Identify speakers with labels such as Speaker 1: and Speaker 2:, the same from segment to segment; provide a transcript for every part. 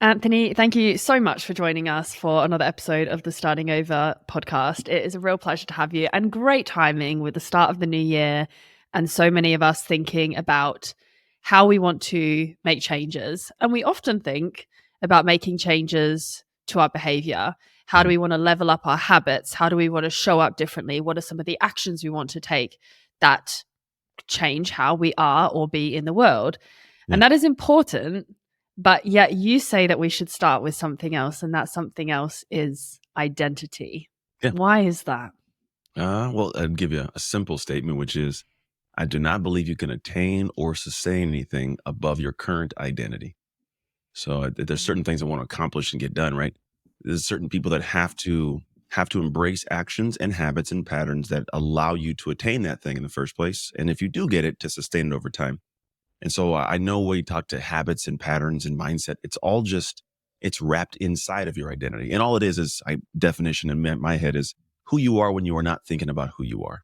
Speaker 1: Anthony, thank you so much for joining us for another episode of the Starting Over podcast. It is a real pleasure to have you, and great timing with the start of the new year and so many of us thinking about how we want to make changes. And we often think about making changes to our behavior. How do
Speaker 2: Mhm.
Speaker 1: we want to level up our habits? How do we want to show up differently? What are some of the actions we want to take that change how we are or be in the world?
Speaker 2: Yeah.
Speaker 1: And that is important. But yet you say that we should start with something else, and that something else is identity.
Speaker 2: Yeah.
Speaker 1: Why is that?
Speaker 2: Well, I'd give you a simple statement, which is I do not believe you can attain or sustain anything above your current identity. So there's certain things I want to accomplish and get done, right? There's certain people that have to embrace actions and habits and patterns that allow you to attain that thing in the first place. And if you do get it, to sustain it over time. And so I know when you talk to habits and patterns and mindset, it's all just, it's wrapped inside of your identity. And all it is definition in my head is who you are when you are not thinking about who you are,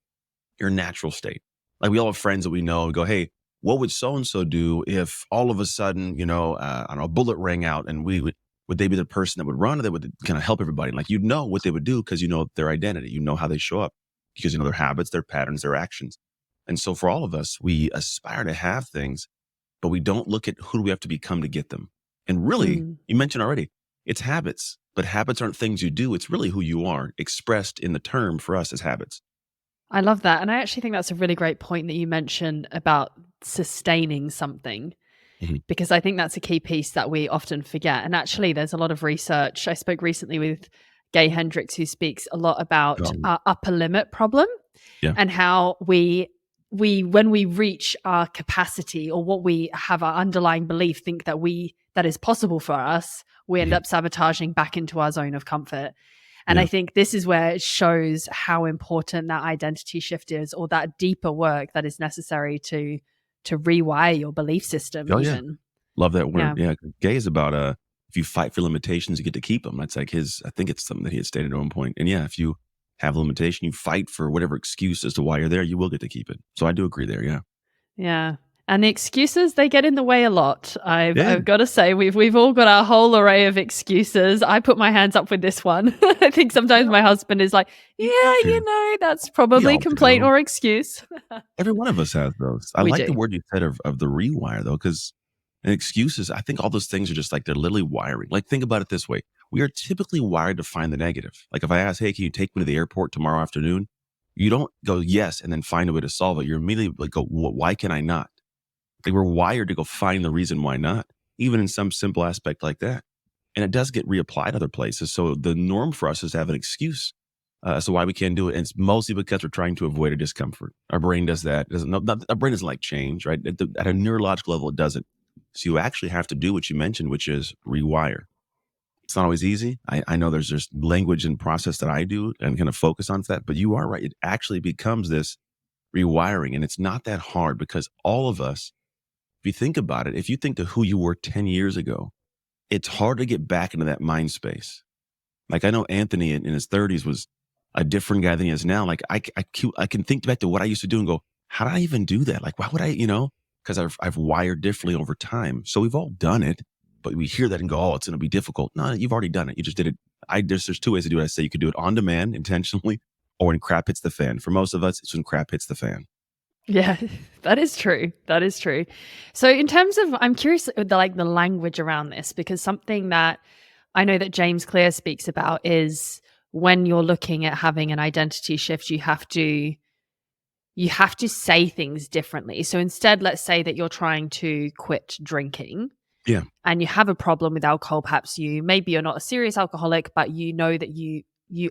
Speaker 2: your natural state. Like we all have friends that we know and go, hey, what would so-and-so do if all of a sudden, I don't know, a bullet rang out and would they be the person that would run or they would kind of help everybody? Like, you know what they would do because you know their identity, you know how they show up because you know their habits, their patterns, their actions. And so for all of us, we aspire to have things, but we don't look at who do we have to become to get them. And really,
Speaker 1: Mm,
Speaker 2: you mentioned already, it's habits, but habits aren't things you do. It's really who you are expressed in the term for us as habits.
Speaker 1: I love that. And I actually think that's a really great point that you mentioned about sustaining something,
Speaker 2: Mhm.
Speaker 1: because I think that's a key piece that we often forget. And actually, there's a lot of research. I spoke recently with Gay Hendricks, who speaks a lot about our upper limit problem
Speaker 2: Yeah.
Speaker 1: and how we when we reach our capacity or what we have our underlying belief think that is possible for us, we end
Speaker 2: Mhm.
Speaker 1: up sabotaging back into our zone of comfort. And I
Speaker 2: Yeah.
Speaker 1: think this is where it shows how important that identity shift is, or that deeper work that is necessary to rewire your belief system
Speaker 2: Oh, yeah.
Speaker 1: even.
Speaker 2: Love that
Speaker 1: Yeah.
Speaker 2: word. Yeah. Gay is about, if you fight for limitations, you get to keep them. That's like I think it's something that he had stated at one point. And yeah, if you have a limitation, you fight for whatever excuse as to why you're there, you will get to keep it. So I do agree there. Yeah.
Speaker 1: Yeah. And the excuses, they get in the way a lot.
Speaker 2: Yeah.
Speaker 1: I've got to say, we've all got our whole array of excuses. I put my hands up with this one. I think sometimes my husband is like, yeah,
Speaker 2: Yeah.
Speaker 1: that's
Speaker 2: We
Speaker 1: probably
Speaker 2: all
Speaker 1: complaint
Speaker 2: do.
Speaker 1: or excuse.
Speaker 2: Every one of us has those. I
Speaker 1: We
Speaker 2: like the
Speaker 1: do.
Speaker 2: word you said of the rewire though, because excuses, I think all those things are just like they're literally wiring. Like think about it this way. We are typically wired to find the negative. Like if I ask, hey, can you take me to the airport tomorrow afternoon? You don't go yes and then find a way to solve it. You're immediately like, go, why can I not? Like we're wired to go find the reason why not, even in some simple aspect like that. And it does get reapplied other places. So the norm for us is to have an excuse as to why we can't do it. And it's mostly because we're trying to avoid a discomfort. Our brain does that. Our brain doesn't like change, right? At a neurological level, it doesn't. So you actually have to do what you mentioned, which is rewire. It's not always easy. I know there's just language and process that I do and kind of focus on that. But you are right. It actually becomes this rewiring. And it's not that hard because all of us, if you think about it, if you think to who you were 10 years ago, it's hard to get back into that mind space. Like I know Anthony in his 30s was a different guy than he is now. Like I can think back to what I used to do and go, how did I even do that? Like, why would I, because I've wired differently over time. So we've all done it, but we hear that and go, oh, it's going to be difficult. No, you've already done it. You just did it. There's two ways to do it. I say you could do it on demand intentionally or when crap hits the fan. For most of us, it's when crap hits the fan.
Speaker 1: Yeah, that is true. That is true. So in terms of, I'm curious the language around this, because something that I know that James Clear speaks about is when you're looking at having an identity shift, you have to say things differently. So instead, let's say that you're trying to quit drinking
Speaker 2: Yeah.
Speaker 1: and you have a problem with alcohol. Perhaps maybe you're not a serious alcoholic, but you know that you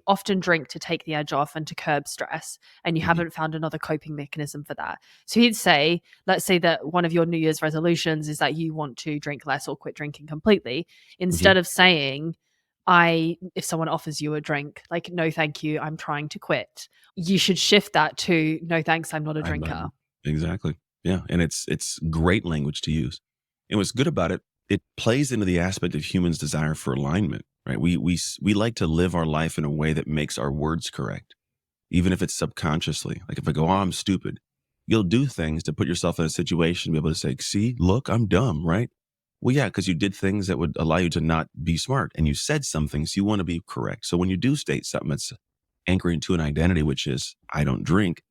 Speaker 1: often drink to take the edge off and to curb stress, and you
Speaker 2: Mhm.
Speaker 1: haven't found another coping mechanism for that. So he'd say, let's say that one of your New Year's resolutions is that you want to drink less or quit drinking completely.
Speaker 2: Mhm.
Speaker 1: Instead of saying, if someone offers you a drink, like, no, thank you, I'm trying to quit, you should shift that to, no, thanks, I'm not a
Speaker 2: I'm not
Speaker 1: drinker.
Speaker 2: exactly. Yeah, and it's great language to use. And what's good about it, it plays into the aspect of humans' desire for alignment, right? We like to live our life in a way that makes our words correct, even if it's subconsciously. Like if I go, "Oh, I'm stupid," you'll do things to put yourself in a situation to be able to say, "See, look, I'm dumb," right? Well, yeah, because you did things that would allow you to not be smart, and you said some things you want to be correct. So when you do state something that's anchoring to an identity, which is I don't drink,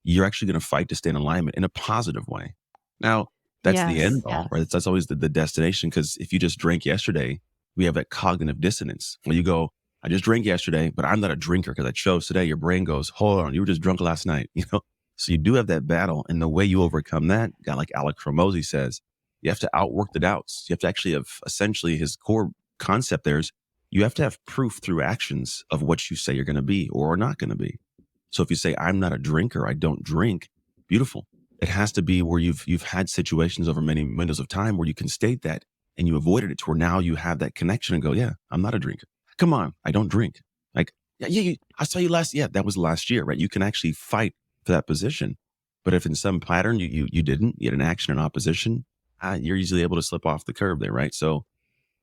Speaker 2: you're actually going to fight to stay in alignment in a positive way. Now, that's the
Speaker 1: Yes.
Speaker 2: end all, right? That's always the destination. Because if you just drank yesterday, we have that cognitive dissonance. When you go, I just drank yesterday, but I'm not a drinker because I chose today. Your brain goes, hold on, you were just drunk last night, you know? So you do have that battle. And the way you overcome that, guy like Alex Ramosi says, you have to outwork the doubts. You have to actually have essentially his core concept there is you have to have proof through actions of what you say you're going to be or are not going to be. So if you say, I'm not a drinker, I don't drink, beautiful. It has to be where you've had situations over many windows of time where you can state that and you avoided it to where now you have that connection and go, yeah, I'm not a drinker. Come on, I don't drink. Like, yeah, I saw you last, yeah, that was last year, right? You can actually fight for that position. But if in some pattern you didn't, you had an action in opposition, you're easily able to slip off the curb there, right? So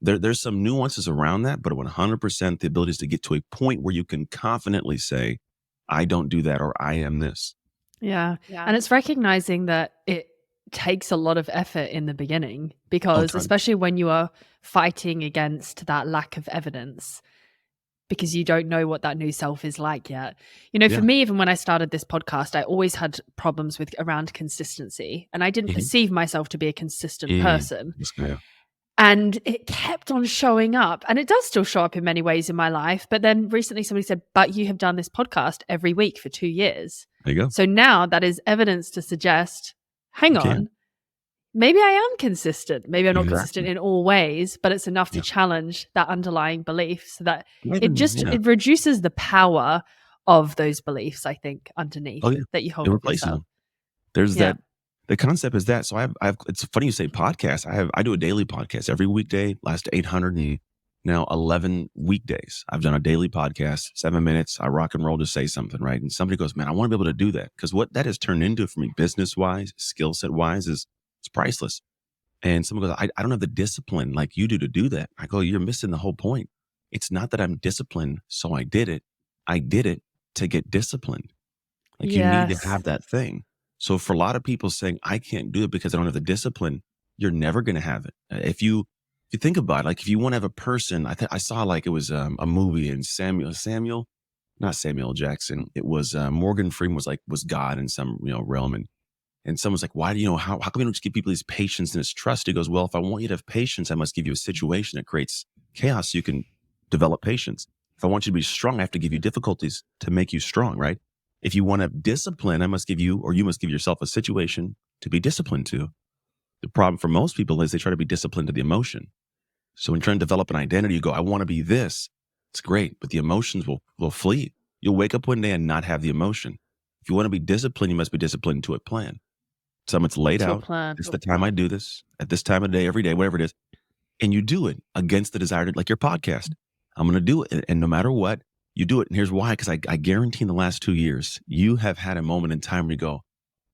Speaker 2: there's some nuances around that, but 100% the ability is to get to a point where you can confidently say, I don't do that or I am this.
Speaker 1: Yeah. And it's recognizing that it takes a lot of effort in the beginning
Speaker 2: Oh,
Speaker 1: because,
Speaker 2: tons.
Speaker 1: especially when you are fighting against that lack of evidence, because you don't know what that new self is like yet. You know, for
Speaker 2: Yeah.
Speaker 1: me, even when I started this podcast, I always had problems with around consistency, and I didn't
Speaker 2: Mhm.
Speaker 1: perceive myself to be a consistent
Speaker 2: Mm.
Speaker 1: person.
Speaker 2: Yeah.
Speaker 1: And it kept on showing up. And it does still show up in many ways in my life. But then recently somebody said, but you have done this podcast every week for 2 years.
Speaker 2: There you go.
Speaker 1: So now that is evidence to suggest, hang
Speaker 2: You can.
Speaker 1: on, maybe I am consistent. Maybe I'm not consistent
Speaker 2: Exactly.
Speaker 1: in all ways, but it's enough to
Speaker 2: Yeah.
Speaker 1: challenge that underlying belief so that
Speaker 2: Yeah.
Speaker 1: it reduces the power of those beliefs, I think,
Speaker 2: Oh,
Speaker 1: underneath
Speaker 2: yeah.
Speaker 1: that you
Speaker 2: It
Speaker 1: hold of
Speaker 2: replaces
Speaker 1: yourself.
Speaker 2: them. There's
Speaker 1: Yeah.
Speaker 2: that the concept is that. So I've it's funny you say podcast. I do a daily podcast every weekday, last 800 and now 11 weekdays. I've done a daily podcast, 7 minutes. I rock and roll to say something, right? And somebody goes, man, I want to be able to do that. Because what that has turned into for me, business wise, skill set wise, is it's priceless. And someone goes, I don't have the discipline like you do that. I go, you're missing the whole point. It's not that I'm disciplined, so I did it. I did it to get disciplined. Like you need to
Speaker 1: Yes.
Speaker 2: have that thing. So for a lot of people saying, I can't do it because I don't have the discipline, you're never going to have it. If you think about it, like if you want to have a person, I saw like it was a movie and not Samuel Jackson. It was Morgan Freeman was God in some realm, and someone's like, why do how come we don't just give people these patience and this trust? He goes, well, if I want you to have patience, I must give you a situation that creates chaos so you can develop patience. If I want you to be strong, I have to give you difficulties to make you strong, right? If you want to have discipline, I must give you, or you must give yourself a situation to be disciplined to. The problem for most people is they try to be disciplined to the emotion. So when you're trying to develop an identity, you go, I want to be this. It's great, but the emotions will flee. You'll wake up one day and not have the emotion. If you want to be disciplined, you must be disciplined to a plan. Some it's laid
Speaker 1: To a
Speaker 2: out.
Speaker 1: plan.
Speaker 2: It's the time I do this at this time of day, every day, whatever it is. And you do it against the desire to, like your podcast. I'm going to do it. And no matter what, you do it. And here's why. Because I guarantee in the last 2 years, you have had a moment in time where you go,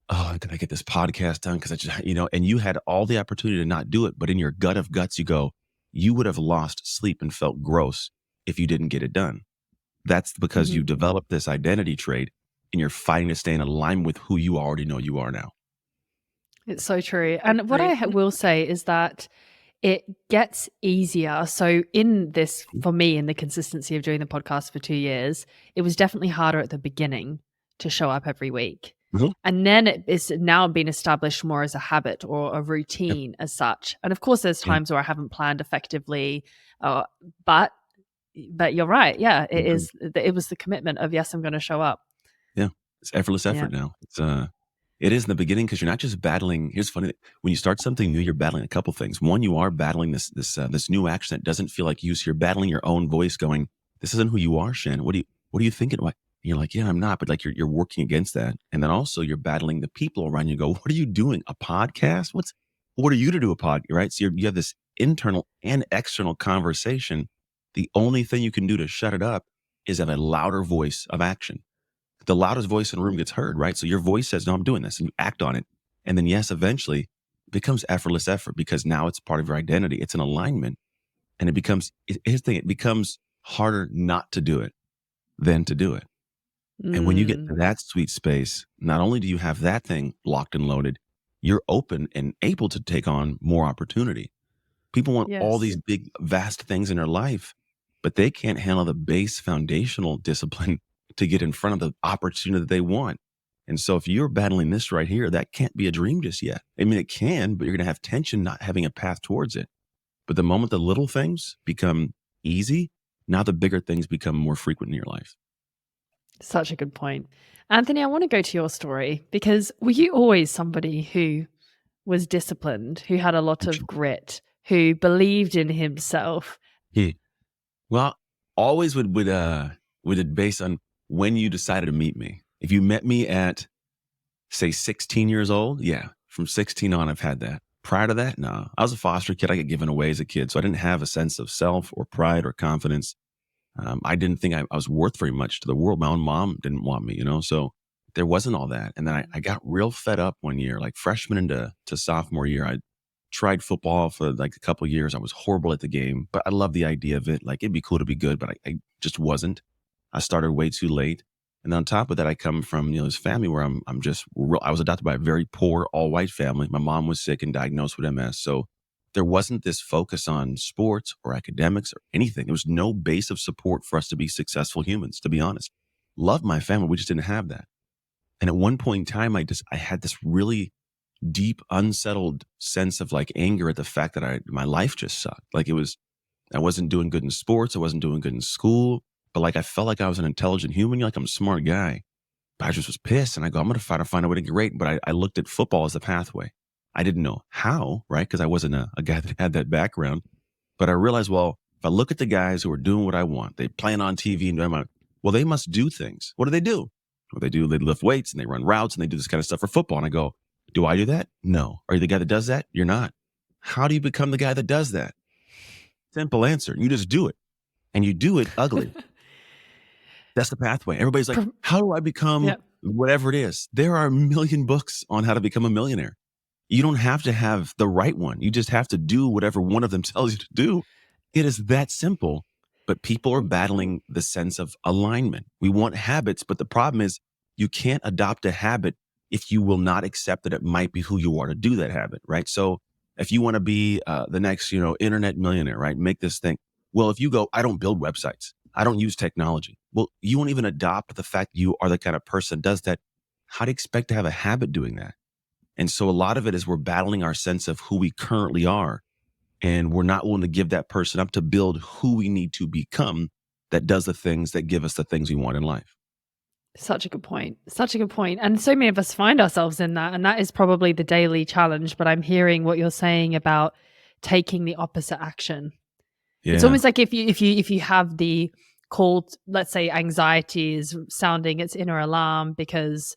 Speaker 2: oh, did I get this podcast done? Because I just, and you had all the opportunity to not do it. But in your gut of guts, you go, you would have lost sleep and felt gross if you didn't get it done. That's because you
Speaker 1: Mhm.
Speaker 2: developed this identity trait and you're fighting to stay in alignment with who you already know you are now.
Speaker 1: It's so true. And what I will say is that it gets easier. So, in this, for me, in the consistency of doing the podcast for 2 years, it was definitely harder at the beginning to show up every week.
Speaker 2: Mhm.
Speaker 1: And then it is now been established more as a habit or a
Speaker 2: Yeah.
Speaker 1: routine as such. And of course, there's
Speaker 2: Yeah.
Speaker 1: times where I haven't planned effectively, uh, but you're right. Yeah, it was the commitment of yes, I'm going to show up.
Speaker 2: Yeah. It's effortless
Speaker 1: Yeah.
Speaker 2: effort now. It is in the beginning because you're not just battling. Here's funny. When you start something new, you're battling a couple things. One, you are battling this new action that doesn't feel like you. So you're battling your own voice going, this isn't who you are, Shannon. What are you thinking? What? You're like, yeah, I'm not. But like you're working against that. And then also you're battling the people around you. Go, what are you doing? A podcast? What are you to do a podcast? Right. So you have this internal and external conversation. The only thing you can do to shut it up is have a louder voice of action. The loudest voice in the room gets heard, right? So your voice says, no, I'm doing this, and you act on it. And then, yes, eventually it becomes effortless effort because now it's part of your identity. It's an alignment. And here's the thing, it becomes harder not to do it than to do it. And when you get to
Speaker 1: Mm.
Speaker 2: that sweet space, not only do you have that thing locked and loaded, you're open and able to take on more opportunity. People want all
Speaker 1: Yes.
Speaker 2: these big, vast things in their life, but they can't handle the base foundational discipline to get in front of the opportunity that they want. And so if you're battling this right here, that can't be a dream just yet. I mean, it can, but you're going to have tension not having a path towards it. But the moment the little things become easy, now the bigger things become more frequent in your life.
Speaker 1: Such a good point. Anthony, I want to go to your story because were you always somebody who was disciplined, who had a lot of grit, who believed in himself?
Speaker 2: Yeah. Well, always would it base on when you decided to meet me. If you met me at, say, 16 years old, yeah, from 16 on, I've had that. Prior to that, no. I was a foster kid. I got given away as a kid, so I didn't have a sense of self or pride or confidence. I didn't think I was worth very much to the world. My own mom didn't want me, so there wasn't all that. And then I got real fed up one year, like freshman into sophomore year. I tried football for like a couple years. I was horrible at the game, but I love the idea of it. Like it'd be cool to be good, but I just wasn't. I started way too late. And then on top of that, I come from this family where I'm just real. I was adopted by a very poor all white family. My mom was sick and diagnosed with MS, so there wasn't this focus on sports or academics or anything. There was no base of support for us to be successful humans. To be honest, loved my family, we just didn't have that. And at one point in time, I had this really deep, unsettled sense of like anger at the fact that my life just sucked. Like I wasn't doing good in sports. I wasn't doing good in school, but like, I felt like I was an intelligent human. Like I'm a smart guy, but I just was pissed. And I go, I'm going to try to find a way to get great. But I looked at football as a pathway. I didn't know how, right? Because I wasn't a guy that had that background. But I realized, well, if I look at the guys who are doing what I want, they playing on TV and doing well, they must do things. What do? What they do, they lift weights and they run routes and they do this kind of stuff for football. And I go, do I do that? No. Are you the guy that does that? You're not. How do you become the guy that does that? Simple answer. You just do it. And you do it ugly. That's the pathway. Everybody's like, how do I become
Speaker 1: Yeah.
Speaker 2: whatever it is? There are a million books on how to become a millionaire. You don't have to have the right one. You just have to do whatever one of them tells you to do. It is that simple. But people are battling the sense of alignment. We want habits, but the problem is you can't adopt a habit if you will not accept that it might be who you are to do that habit, right? So if you want to be the next, internet millionaire, right? Make this thing. Well, if you go, I don't build websites. I don't use technology. Well, you won't even adopt the fact you are the kind of person that does that. How do you expect to have a habit doing that? And so a lot of it is we're battling our sense of who we currently are. And we're not willing to give that person up to build who we need to become that does the things that give us the things we want in life.
Speaker 1: Such a good point. Such a good point. And so many of us find ourselves in that. And that is probably the daily challenge. But I'm hearing what you're saying about taking the opposite action.
Speaker 2: Yeah.
Speaker 1: It's almost like if you have the call, let's say anxiety is sounding its inner alarm because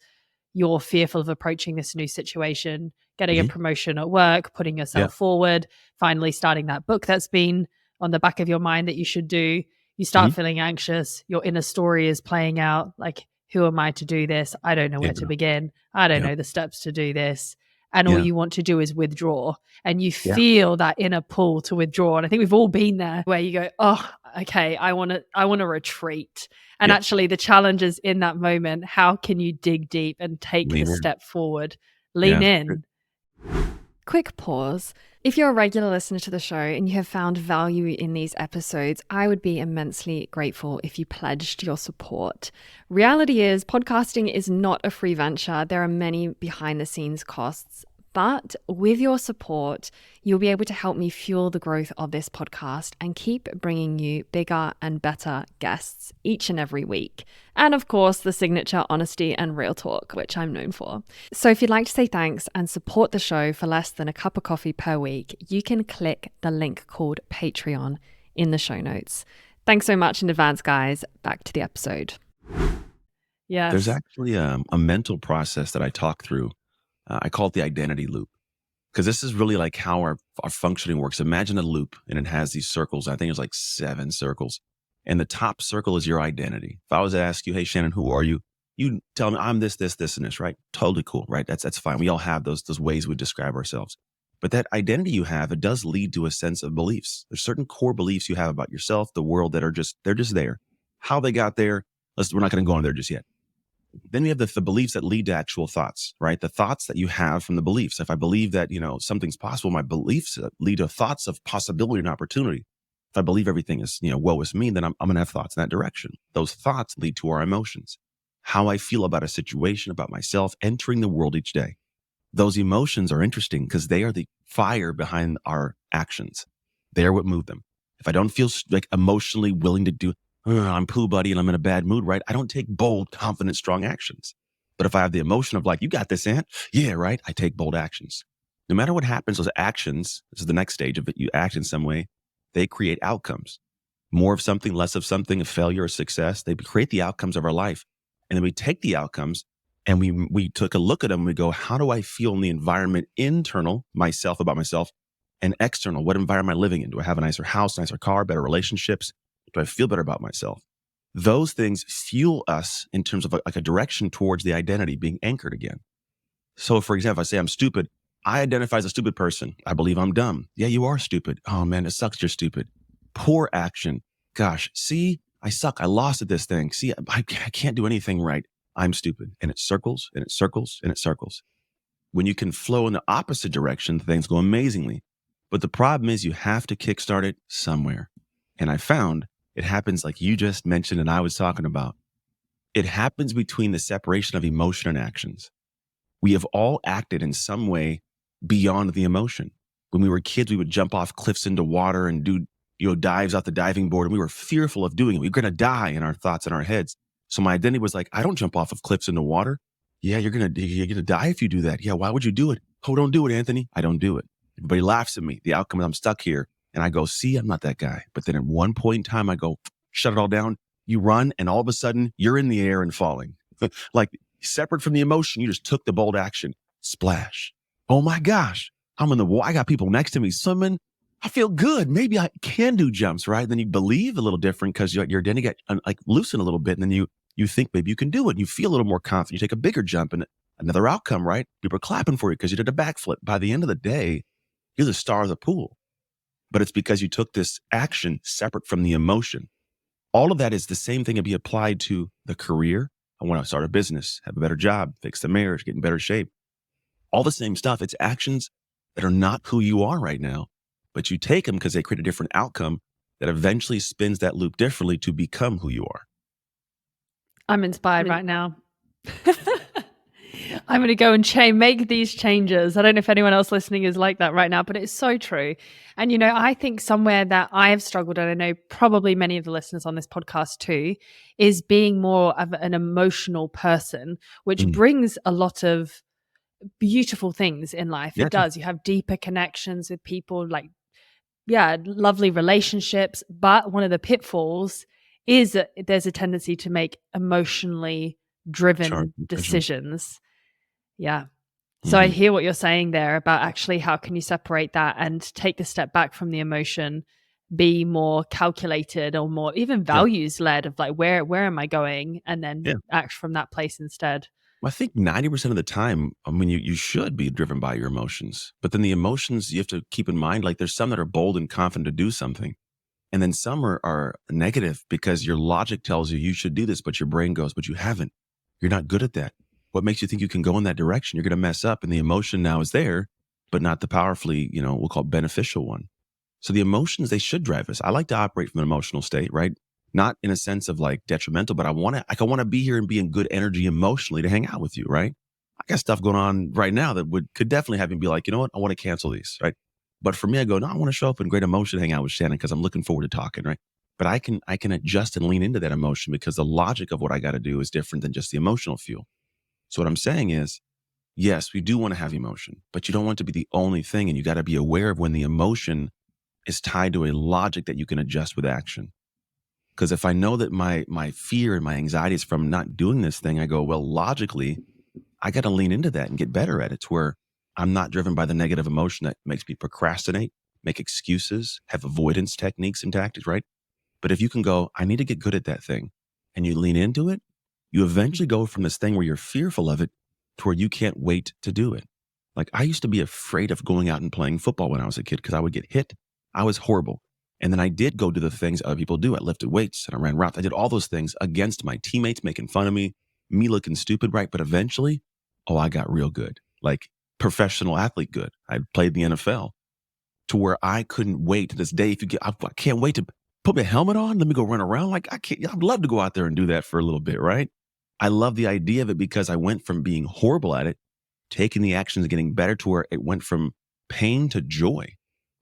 Speaker 1: you're fearful of approaching this new situation, getting a promotion at work, putting yourself forward, finally starting that book that's been on the back of your mind that you should do. You start feeling anxious. Your inner story is playing out like, who am I to do this? I don't know where to begin. I don't know the steps to do this. And all you want to do is withdraw. And you feel that inner pull to withdraw. And I think we've all been there where you go, oh, okay, I want to retreat. And actually the challenge is in that moment, how can you dig deep and take the step forward? Lean in.
Speaker 3: Quick pause. If you're a regular listener to the show and you have found value in these episodes, I would be immensely grateful if you pledged your support. Reality is, podcasting is not a free venture. There are many behind the scenes costs. But with your support, you'll be able to help me fuel the growth of this podcast and keep bringing you bigger and better guests each and every week. And of course, the signature honesty and real talk, which I'm known for. So if you'd like to say thanks and support the show for less than a cup of coffee per week, you can click the link called Patreon in the show notes. Thanks so much in advance, guys. Back to the episode.
Speaker 1: Yes.
Speaker 2: There's actually a mental process that I talk through. I call it the identity loop, because this is really like how our functioning works. Imagine a loop and it has these circles. I think it's like 7 circles. And the top circle is your identity. If I was to ask you, hey, Shannon, who are you? You tell me I'm this, and this, right? Totally cool, right? That's fine. We all have those ways we describe ourselves. But that identity you have, it does lead to a sense of beliefs. There's certain core beliefs you have about yourself, the world, that are they're just there. How they got there, we're not going to go on there just yet. Then we have the beliefs that lead to actual thoughts, right? The thoughts that you have from the beliefs. If I believe that, something's possible, my beliefs lead to thoughts of possibility and opportunity. If I believe everything is, woe is me, then I'm going to have thoughts in that direction. Those thoughts lead to our emotions. How I feel about a situation, about myself, entering the world each day. Those emotions are interesting because they are the fire behind our actions. They are what move them. If I don't feel like emotionally willing to do, I'm poo buddy and I'm in a bad mood, right? I don't take bold, confident, strong actions. But if I have the emotion of like, you got this, Ant. Yeah, right. I take bold actions. No matter what happens, those actions, this is the next stage of it. You act in some way, they create outcomes. More of something, less of something, a failure or success. They create the outcomes of our life. And then we take the outcomes and we took a look at them and we go, how do I feel in the environment, internal, myself, about myself, and external? What environment am I living in? Do I have a nicer house, nicer car, better relationships? Do I feel better about myself? Those things fuel us in terms of like a direction towards the identity being anchored again. So for example, if I say I'm stupid, I identify as a stupid person. I believe I'm dumb. Yeah, you are stupid. Oh man, it sucks you're stupid. Poor action. Gosh, see, I suck. I lost at this thing. See, I can't do anything right. I'm stupid. And it circles and it circles and it circles. When you can flow in the opposite direction, things go amazingly. But the problem is you have to kickstart it somewhere. And I found it happens like you just mentioned and I was talking about. It happens between the separation of emotion and actions. We have all acted in some way beyond the emotion. When we were kids, we would jump off cliffs into water and do, dives off the diving board. And we were fearful of doing it. We were going to die in our thoughts and our heads. So my identity was like, I don't jump off of cliffs into water. Yeah, you're going to die if you do that. Yeah. Why would you do it? Oh, don't do it, Anthony. I don't do it. Everybody laughs at me. The outcome is I'm stuck here. And I go, see, I'm not that guy. But then at one point in time, I go, shut it all down. You run and all of a sudden you're in the air and falling. Like separate from the emotion, you just took the bold action. Splash. Oh my gosh. I'm in the water. I got people next to me swimming. I feel good. Maybe I can do jumps, right? Then you believe a little different because your identity get like loosen a little bit. And then you think maybe you can do it. And you feel a little more confident. You take a bigger jump and another outcome, right? People are clapping for you because you did a backflip. By the end of the day, you're the star of the pool. But it's because you took this action separate from the emotion. All of that is the same thing to be applied to the career. I want to start a business, have a better job, fix the marriage, get in better shape. All the same stuff. It's actions that are not who you are right now, but you take them because they create a different outcome that eventually spins that loop differently to become who you are.
Speaker 1: I'm inspired right now. I'm going to go and make these changes. I don't know if anyone else listening is like that right now, but it's so true. And, I think somewhere that I have struggled, and I know probably many of the listeners on this podcast too, is being more of an emotional person, which brings a lot of beautiful things in life.
Speaker 2: Yeah,
Speaker 1: it does. You have deeper connections with people, like, lovely relationships. But one of the pitfalls is that there's a tendency to make emotionally driven decisions. Yeah. So I hear what you're saying there about actually how can you separate that and take the step back from the emotion, be more calculated or more even values led of like, where am I going? And then act from that place instead.
Speaker 2: Well, I think 90% of the time, you should be driven by your emotions, but then the emotions you have to keep in mind, like there's some that are bold and confident to do something. And then some are negative because your logic tells you should do this, but your brain goes, but you haven't. You're not good at that. What makes you think you can go in that direction? You're going to mess up. And the emotion now is there, but not the powerfully, we'll call it beneficial one. So the emotions, they should drive us. I like to operate from an emotional state, right? Not in a sense of like detrimental, but I want to be here and be in good energy emotionally to hang out with you, right? I got stuff going on right now that could definitely have me be like, you know what? I want to cancel these, right? But for me, I go, no, I want to show up in great emotion, hang out with Shannon because I'm looking forward to talking, right? But I can adjust and lean into that emotion because the logic of what I got to do is different than just the emotional fuel. So what I'm saying is, yes, we do want to have emotion, but you don't want it to be the only thing. And you got to be aware of when the emotion is tied to a logic that you can adjust with action. Because if I know that my fear and my anxiety is from not doing this thing, I go, well, logically, I got to lean into that and get better at it to where I'm not driven by the negative emotion that makes me procrastinate, make excuses, have avoidance techniques and tactics, right? But if you can go, I need to get good at that thing, and you lean into it, you eventually go from this thing where you're fearful of it to where you can't wait to do it. Like I used to be afraid of going out and playing football when I was a kid because I would get hit. I was horrible. And then I did go do the things other people do. I lifted weights and I ran routes. I did all those things against my teammates making fun of me. me looking stupid, right? But eventually, I got real good, like professional athlete good. I played in the NFL to where I couldn't wait to this day. I can't wait to put my helmet on. Let me go run around. Like I'd love to go out there and do that for a little bit, right? I love the idea of it because I went from being horrible at it, taking the actions and getting better to where it went from pain to joy,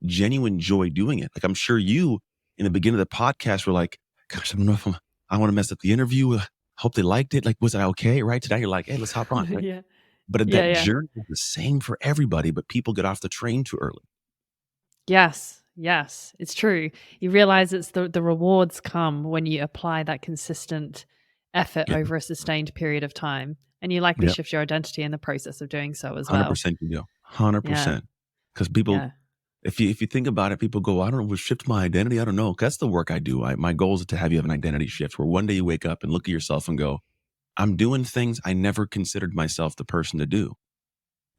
Speaker 2: genuine joy doing it. Like I'm sure you in the beginning of the podcast were like, gosh, I don't know if I want to mess up the interview. Hope they liked it. Like, was I okay? Right. Today you're like, hey, let's hop on. Right?
Speaker 1: Yeah.
Speaker 2: But
Speaker 1: Yeah.
Speaker 2: that
Speaker 1: Yeah.
Speaker 2: journey is the same for everybody, but people get off the train too early.
Speaker 1: Yes. Yes. It's true. You realize it's the rewards come when you apply that consistent effort
Speaker 2: Yeah.
Speaker 1: over a sustained period of time. And you likely
Speaker 2: Yep.
Speaker 1: shift your identity in the process of doing so as well.
Speaker 2: 100% you do.
Speaker 1: Yeah.
Speaker 2: 100%. Because people,
Speaker 1: Yeah.
Speaker 2: if you think about it, people go, I don't know, will shift my identity. I don't know. 'Cause that's the work I do. My goal is to have you have an identity shift where one day you wake up and look at yourself and go, I'm doing things I never considered myself the person to do.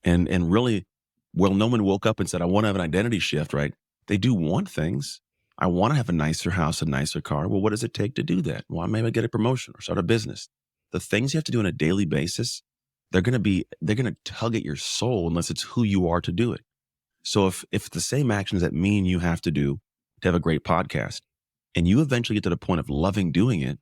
Speaker 2: And really, well, no one woke up and said, I want to have an identity shift, right? They do want things. I want to have a nicer house, a nicer car. Well, what does it take to do that? Well, maybe I get a promotion or start a business. The things you have to do on a daily basis, they're going to tug at your soul unless it's who you are to do it. So if the same actions that me and you have to do to have a great podcast, and you eventually get to the point of loving doing it,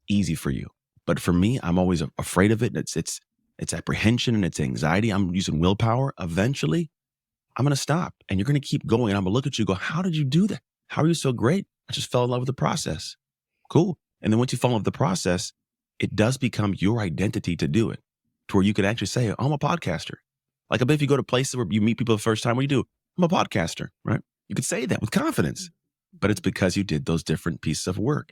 Speaker 2: easy for you. But for me, I'm always afraid of it. It's apprehension and it's anxiety. I'm using willpower. Eventually, I'm going to stop and you're going to keep going. And I'm going to look at you and go, how did you do that? How are you so great? I just fell in love with the process. Cool. And then once you fall in love with the process, it does become your identity to do it, to where you can actually say, I'm a podcaster. Like I bet if you go to places where you meet people the first time, what do you do? I'm a podcaster, right? You could say that with confidence, but it's because you did those different pieces of work.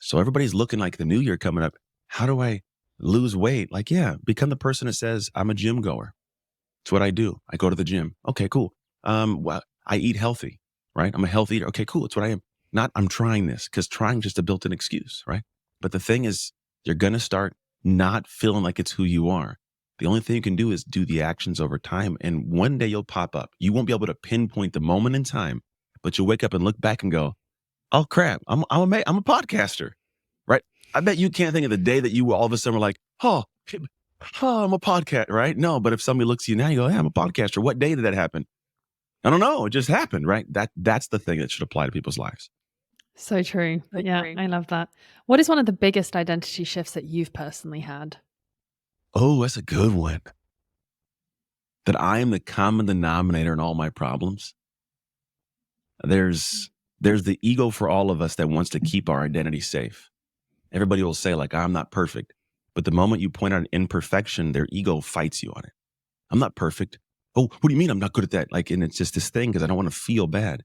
Speaker 2: So everybody's looking like the new year coming up. How do I lose weight? Like, yeah, become the person that says, I'm a gym goer. It's what I do. I go to the gym. Okay, cool. Well, I eat healthy, right? I'm a healthy eater. Okay, cool. It's what I am. Not I'm trying this, because trying just a built-in excuse, right? But the thing is, you're going to start not feeling like it's who you are. The only thing you can do is do the actions over time. And one day you'll pop up. You won't be able to pinpoint the moment in time, but you'll wake up and look back and go, oh crap, I'm a podcaster, right? I bet you can't think of the day that you all of a sudden were like, oh, I'm a podcast, right? No, but if somebody looks at you now, you go, hey, I'm a podcaster. What day did that happen? I don't know. It just happened, right? That's the thing that should apply to people's lives.
Speaker 1: So true. Yeah, I love that. What is one of the biggest identity shifts that you've personally had?
Speaker 2: Oh, that's a good one. That I am the common denominator in all my problems. There's the ego for all of us that wants to keep our identity safe. Everybody will say like, I'm not perfect. But the moment you point out an imperfection, their ego fights you on it. I'm not perfect. Oh, what do you mean I'm not good at that? Like, and it's just this thing because I don't want to feel bad.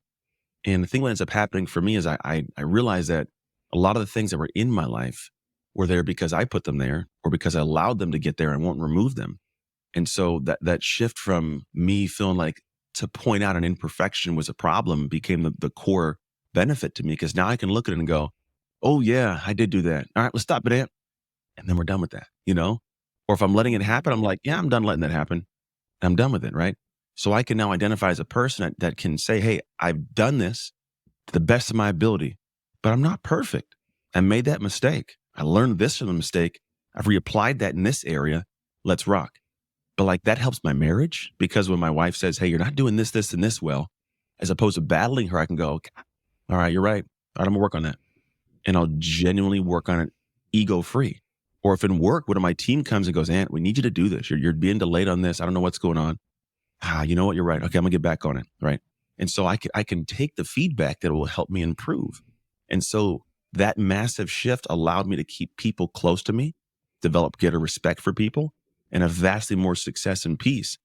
Speaker 2: And the thing that ends up happening for me is I realize that a lot of the things that were in my life were there because I put them there or because I allowed them to get there and won't remove them. And so that shift from me feeling like to point out an imperfection was a problem became the core benefit to me, because now I can look at it and go, oh yeah, I did do that. All right, let's stop it. And then we're done with that, you know? Or if I'm letting it happen, I'm like, yeah, I'm done letting that happen. I'm done with it, right? So I can now identify as a person that can say, hey, I've done this to the best of my ability, but I'm not perfect. I made that mistake. I learned this from the mistake. I've reapplied that in this area. Let's rock. But like that helps my marriage, because when my wife says, hey, you're not doing this, this, and this well, as opposed to battling her, I can go, okay, all right, you're right. All right, I'm gonna work on that. And I'll genuinely work on it ego free. Or if in work, one of my team comes and goes, Ant, we need you to do this. You're being delayed on this. I don't know what's going on. You know what? You're right. Okay, I'm gonna get back on it. Right. And so I can take the feedback that will help me improve. And so that massive shift allowed me to keep people close to me, develop greater respect for people, and have vastly more success and peace.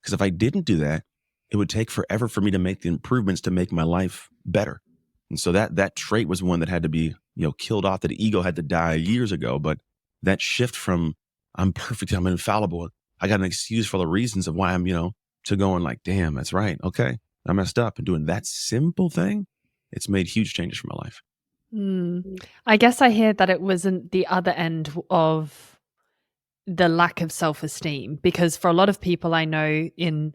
Speaker 2: Because if I didn't do that, it would take forever for me to make the improvements to make my life better. And so that trait was one that had to be, killed off, that ego had to die years ago. But that shift from I'm perfect, I'm infallible, I got an excuse for the reasons of why I'm, to going like, damn, that's right. Okay, I messed up. And doing that simple thing, it's made huge changes for my life.
Speaker 1: I guess I hear that it wasn't the other end of the lack of self-esteem, because for a lot of people I know in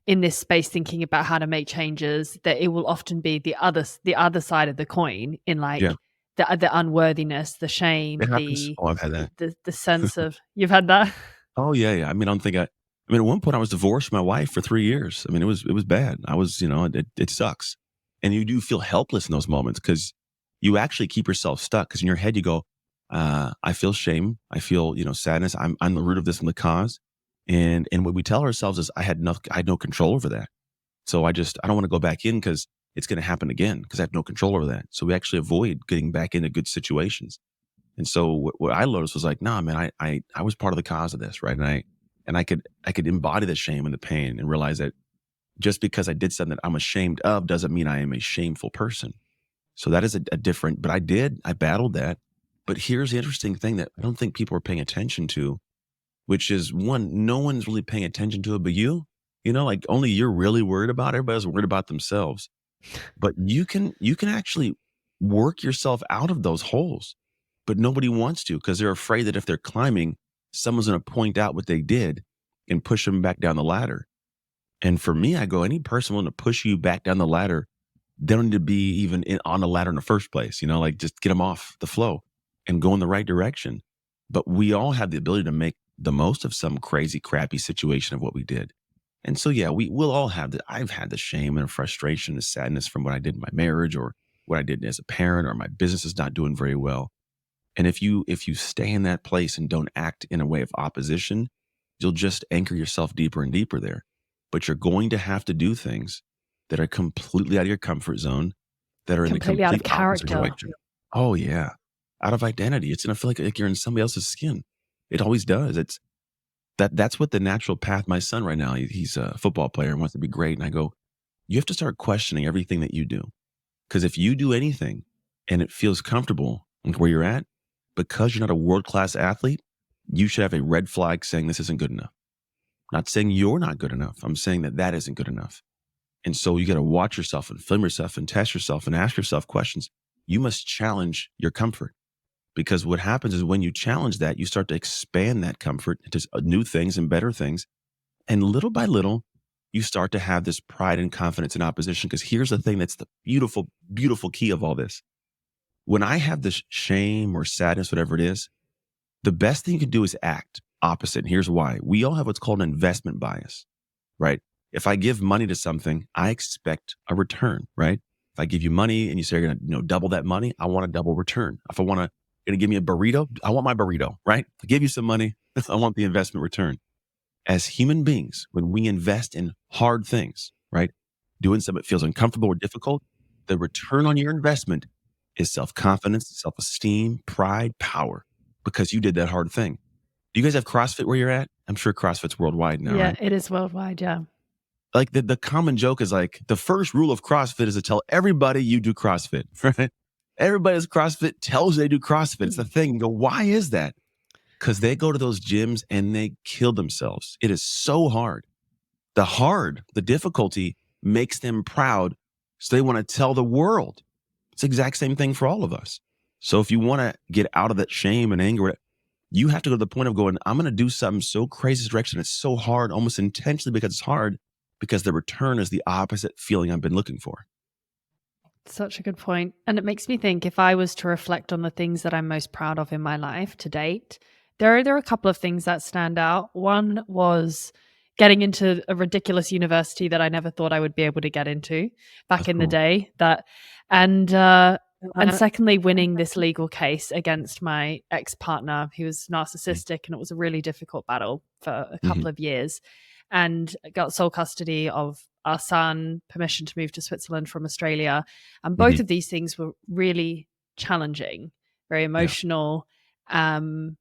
Speaker 1: this space thinking about how to make changes, that it will often be the other side of the coin, in like
Speaker 2: Yeah.
Speaker 1: the unworthiness, the shame,
Speaker 2: It happens. Oh, I've had that.
Speaker 1: the sense of you've had that.
Speaker 2: Oh, yeah, yeah. I mean, I don't think I mean, at one point, I was divorced from my wife for 3 years. I mean, it was bad. I was, it sucks. And you do feel helpless in those moments because you actually keep yourself stuck. Because in your head, you go, I feel shame. I feel, sadness. I'm the root of this and the cause. And what we tell ourselves is I had no control over that. So I don't want to go back in because it's going to happen again because I have no control over that. So we actually avoid getting back into good situations. And so what I noticed was like, nah, man, I was part of the cause of this, right? And I could embody the shame and the pain and realize that just because I did something that I'm ashamed of doesn't mean I am a shameful person. So that is a different, but I battled that. But here's the interesting thing that I don't think people are paying attention to, which is one, no one's really paying attention to it, but like only you're really worried about it. Everybody's worried about themselves, but you can actually work yourself out of those holes, but nobody wants to because they're afraid that if they're climbing, someone's going to point out what they did and push them back down the ladder. And for me, I go, any person willing to push you back down the ladder, they don't need to be even on the ladder in the first place, like just get them off the flow and go in the right direction. But we all have the ability to make the most of some crazy, crappy situation of what we did. And so, yeah, we'll all have I've had the shame and frustration and sadness from what I did in my marriage or what I did as a parent or my business is not doing very well. And if you stay in that place and don't act in a way of opposition, you'll just anchor yourself deeper and deeper there. But you're going to have to do things that are completely out of your comfort zone, that are in the
Speaker 1: Completely out of
Speaker 2: complete opposite
Speaker 1: character.
Speaker 2: direction. Oh yeah. Out of identity. It's gonna feel like you're in somebody else's skin. It always does. That's what the natural path. My son right now, he's a football player and wants to be great. And I go, you have to start questioning everything that you do. Because if you do anything and it feels comfortable where you're at, because you're not a world-class athlete, you should have a red flag saying this isn't good enough. Not saying you're not good enough. I'm saying that isn't good enough. And so you got to watch yourself and film yourself and test yourself and ask yourself questions. You must challenge your comfort because what happens is when you challenge that, you start to expand that comfort into new things and better things. And little by little, you start to have this pride and confidence in opposition. Because here's the thing that's the beautiful, beautiful key of all this. When I have this shame or sadness, whatever it is, the best thing you can do is act opposite. And here's why. We all have what's called an investment bias, right? If I give money to something, I expect a return, right? If I give you money and you say you're going to double that money, I want a double return. If you're going to give me a burrito, I want my burrito, right? If I give you some money, I want the investment return. As human beings, when we invest in hard things, right? Doing something that feels uncomfortable or difficult, the return on your investment is self-confidence, self-esteem, pride, power, because you did that hard thing. Do you guys have CrossFit where you're at? I'm sure CrossFit's worldwide now,
Speaker 1: Yeah,
Speaker 2: right?
Speaker 1: it is worldwide. Yeah.
Speaker 2: Like the common joke is like the first rule of CrossFit is to tell everybody you do CrossFit, right? Everybody that's CrossFit tells they do CrossFit. It's the thing. You go, why is that? Because they go to those gyms and they kill themselves. It is so hard. The difficulty makes them proud. So they want to tell the world. It's the exact same thing for all of us. So if you want to get out of that shame and anger, you have to go to the point of going, I'm going to do something so crazy this direction. It's so hard, almost intentionally because it's hard, because the return is the opposite feeling I've been looking for.
Speaker 1: Such a good point. And it makes me think if I was to reflect on the things that I'm most proud of in my life to date, there are a couple of things that stand out. One was getting into a ridiculous university that I never thought I would be able to get into back
Speaker 2: That's
Speaker 1: in the
Speaker 2: cool.
Speaker 1: day. And secondly, winning this legal case against my ex-partner who was narcissistic, and it was a really difficult battle for a couple of years, and got sole custody of our son, permission to move to Switzerland from Australia. And both of these things were really challenging, very emotional. And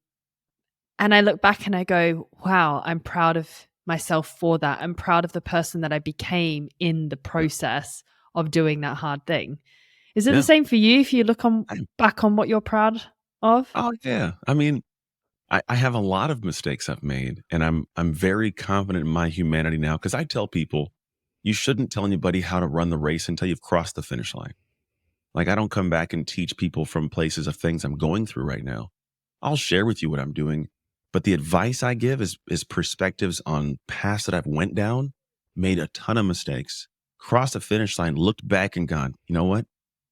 Speaker 1: I look back and I go, wow, I'm proud of myself for that. I'm proud of the person that I became in the process of doing that hard thing. Is it the same for you if you look back on what you're proud of?
Speaker 2: Oh yeah. I mean, I have a lot of mistakes I've made, and I'm very confident in my humanity now because I tell people you shouldn't tell anybody how to run the race until you've crossed the finish line. Like I don't come back and teach people from places of things I'm going through right now. I'll share with you what I'm doing, but the advice I give is perspectives on paths that I've went down, made a ton of mistakes, crossed the finish line, looked back and gone, you know what?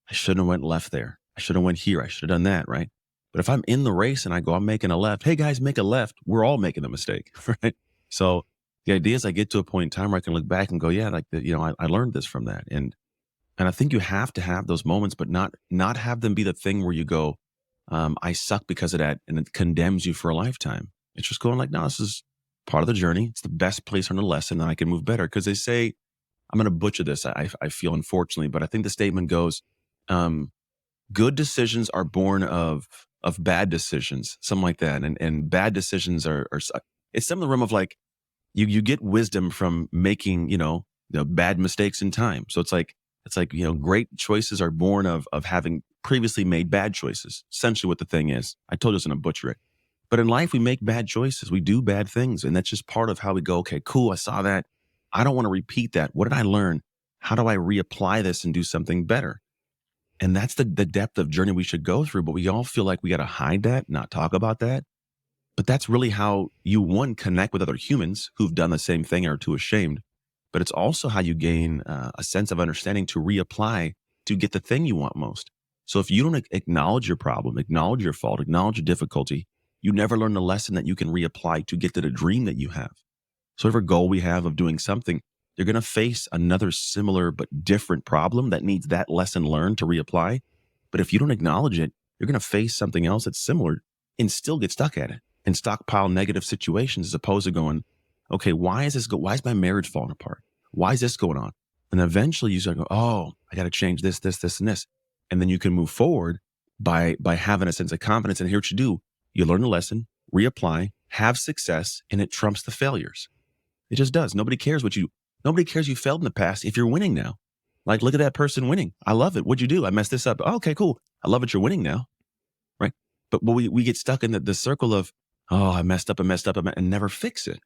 Speaker 2: I shouldn't have went left there. I should have went here. I should have done that, right? But if I'm in the race and I go, I'm making a left. Hey guys, make a left. We're all making a mistake, right? So the idea is I get to a point in time where I can look back and go, yeah, like I learned this from that. And I think you have to have those moments, but not have them be the thing where you go, I suck because of that, and it condemns you for a lifetime. It's just going like, no, this is part of the journey. It's the best place on the lesson, and I can move better. Because they say, I'm going to butcher this. I feel unfortunately, but I think the statement goes, um, good decisions are born of bad decisions, something like that. And bad decisions are it's some of the realm of like you get wisdom from making, the bad mistakes in time. So it's like, great choices are born of having previously made bad choices. Essentially what the thing is. I told you I was going to butcher it. But in life, we make bad choices. We do bad things. And that's just part of how we go, okay, cool. I saw that. I don't want to repeat that. What did I learn? How do I reapply this and do something better? And that's the depth of journey we should go through. But we all feel like we got to hide that, not talk about that. But that's really how you, one, connect with other humans who've done the same thing and are too ashamed. But it's also how you gain a sense of understanding to reapply to get the thing you want most. So if you don't acknowledge your problem, acknowledge your fault, acknowledge your difficulty, you never learn the lesson that you can reapply to get to the dream that you have. So whatever goal we have of doing something, you're going to face another similar but different problem that needs that lesson learned to reapply. But if you don't acknowledge it, you're going to face something else that's similar and still get stuck at it and stockpile negative situations as opposed to going, okay, why is my marriage falling apart? Why is this going on? And eventually you start going, oh, I got to change this, and this. And then you can move forward by having a sense of confidence. And here what you do, you learn the lesson, reapply, have success, and it trumps the failures. It just does. Nobody cares you failed in the past if you're winning now. Like, look at that person winning. I love it. What'd you do? I messed this up. Oh, okay, cool. I love it. You're winning now. Right. But we get stuck in the circle of, oh, I messed up and never fix it.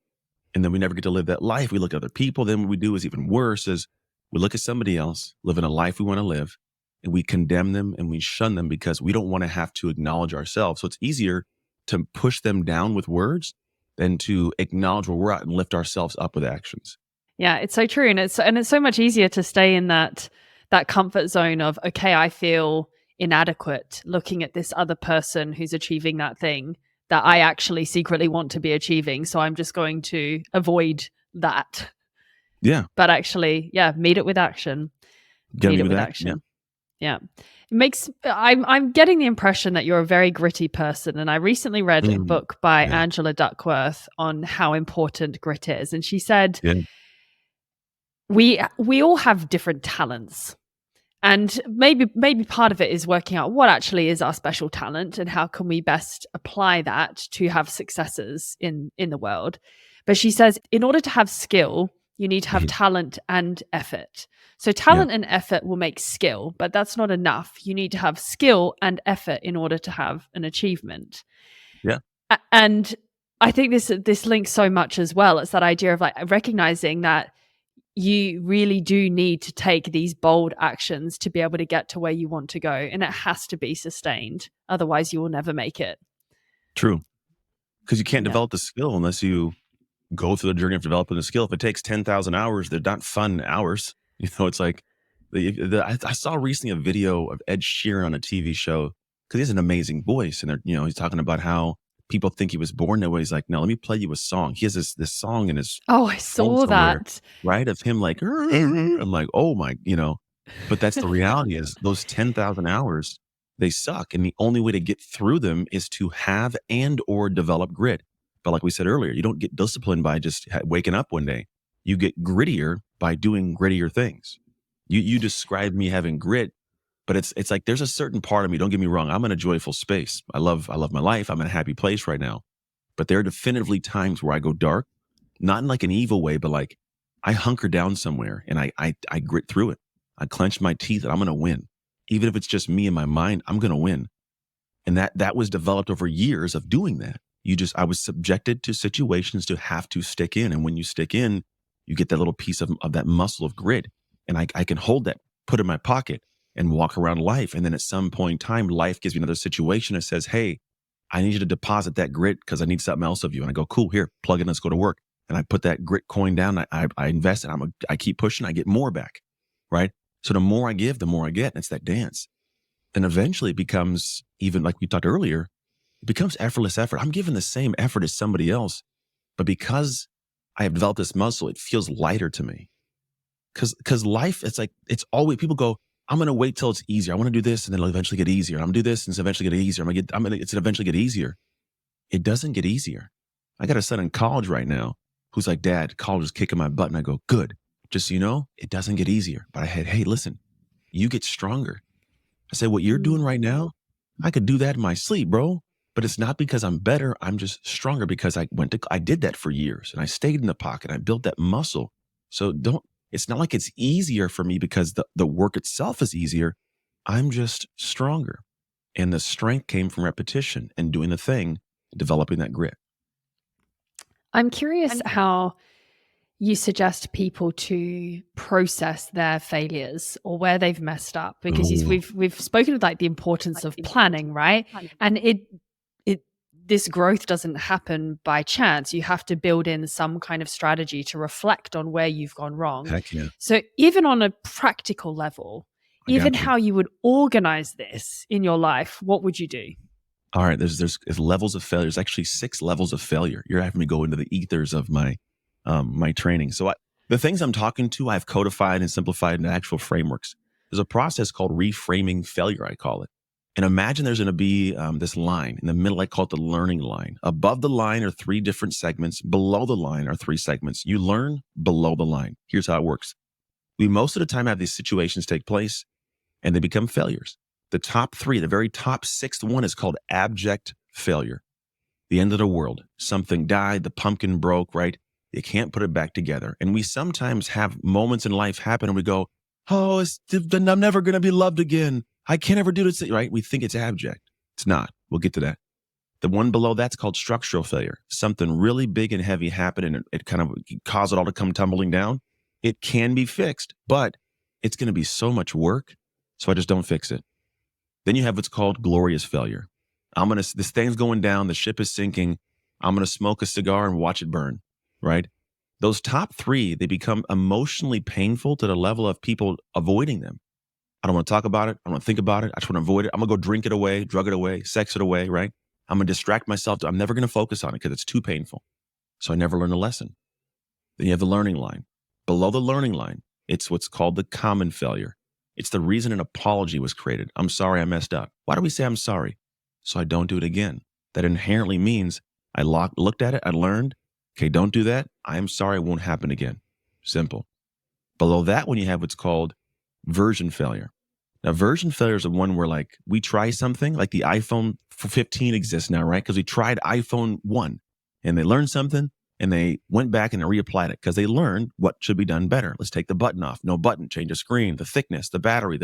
Speaker 2: And then we never get to live that life. We look at other people. Then what we do is even worse is we look at somebody else living a life we want to live and we condemn them and we shun them because we don't want to have to acknowledge ourselves. So it's easier to push them down with words than to acknowledge where we're at and lift ourselves up with actions.
Speaker 1: Yeah, it's so true. And it's so much easier to stay in that comfort zone of, okay, I feel inadequate looking at this other person who's achieving that thing that I actually secretly want to be achieving. So I'm just going to avoid that.
Speaker 2: Yeah.
Speaker 1: But actually, yeah, meet it with action. Meet it with action. Yeah. It makes I'm getting the impression that you're a very gritty person. And I recently read a book by Angela Duckworth on how important grit is. And she said, we all have different talents. And maybe part of it is working out what actually is our special talent and how can we best apply that to have successes in the world. But she says, in order to have skill, you need to have talent and effort. So talent and effort will make skill, but that's not enough. You need to have skill and effort in order to have an achievement.
Speaker 2: Yeah.
Speaker 1: And I think this links so much as well. It's that idea of like recognizing that you really do need to take these bold actions to be able to get to where you want to go. And it has to be sustained. Otherwise, you will never make it.
Speaker 2: True. Because you can't develop the skill unless you go through the journey of developing the skill. If it takes 10,000 hours, they're not fun hours. It's like I saw recently a video of Ed Sheeran on a TV show because he has an amazing voice. And he's talking about how people think he was born that way. He's like, no, let me play you a song. He has this song in his
Speaker 1: I saw that.
Speaker 2: Right? Of him like, I'm like, oh my, but that's the reality is those 10,000 hours, they suck. And the only way to get through them is to have and or develop grit. But like we said earlier, you don't get disciplined by just waking up one day. You get grittier by doing grittier things. You described me having grit, but it's like there's a certain part of me, don't get me wrong, I'm in a joyful space. I love my life. I'm in a happy place right now. But there are definitively times where I go dark, not in like an evil way, but like I hunker down somewhere and I grit through it. I clench my teeth and I'm going to win. Even if it's just me in my mind, I'm going to win. And that was developed over years of doing that. I was subjected to situations to have to stick in. And when you stick in, you get that little piece of that muscle of grit. And I can hold that, put it in my pocket and walk around life. And then at some point in time, life gives me another situation that says, hey, I need you to deposit that grit because I need something else of you. And I go, cool, here, plug it in, let's go to work. And I put that grit coin down. I invest it. I keep pushing. I get more back. Right. So the more I give, the more I get. And it's that dance. And eventually it becomes, even like we talked earlier, it becomes effortless effort. I'm giving the same effort as somebody else, but because I have developed this muscle, it feels lighter to me. Because life, it's like, it's always, people go, I'm going to wait till it's easier. I want to do this and then it'll eventually get easier. I'm going to do this and it's eventually get easier. It's eventually get easier. It doesn't get easier. I got a son in college right now who's like, Dad, college is kicking my butt. And I go, good. Just so you know, it doesn't get easier. But I had, hey, listen, you get stronger. I said, what you're doing right now, I could do that in my sleep, bro. But it's not because I'm better. I'm just stronger because I did that for years and I stayed in the pocket. I built that muscle. So it's not like it's easier for me because the work itself is easier. I'm just stronger. And the strength came from repetition and doing the thing, developing that grit.
Speaker 1: I'm curious how you suggest people to process their failures or where they've messed up, because we've spoken of like the importance of planning, right? And this growth doesn't happen by chance. You have to build in some kind of strategy to reflect on where you've gone wrong.
Speaker 2: Heck yeah.
Speaker 1: So even on a practical level, even how you would organize this in your life, what would you do?
Speaker 2: All right, there's levels of failure. There's actually 6 levels of failure. You're having me go into the ethers of my my training. So the things I'm talking to, I've codified and simplified into actual frameworks. There's a process called reframing failure, I call it. And imagine there's going to be this line in the middle. I call it the learning line. Above the line are 3 different segments. Below the line are 3 segments. You learn below the line. Here's how it works. We most of the time have these situations take place and they become failures. The top 3, the very top 6th one is called abject failure. The end of the world. Something died, the pumpkin broke, right? You can't put it back together. And we sometimes have moments in life happen and we go, oh, I'm never going to be loved again. I can't ever do this, right? We think it's abject. It's not. We'll get to that. The one below that's called structural failure. Something really big and heavy happened and it kind of caused it all to come tumbling down. It can be fixed, but it's going to be so much work. So I just don't fix it. Then you have what's called glorious failure. This thing's going down. The ship is sinking. I'm going to smoke a cigar and watch it burn, right? Those top 3, they become emotionally painful to the level of people avoiding them. I don't want to talk about it. I don't want to think about it. I just want to avoid it. I'm going to go drink it away, drug it away, sex it away, right? I'm going to distract myself. I'm never going to focus on it because it's too painful. So I never learn a lesson. Then you have the learning line. Below the learning line, it's what's called the common failure. It's the reason an apology was created. I'm sorry I messed up. Why do we say I'm sorry? So I don't do it again. That inherently means I looked at it, I learned, okay, don't do that. I am sorry, it won't happen again. Simple. Below that one, you have what's called version failure. Now, version failure is the one where like we try something, like the iPhone 15 exists now, right? Because we tried iPhone 1 and they learned something and they went back and they reapplied it because they learned what should be done better. Let's take the button off. No button, change the screen, the thickness, the battery,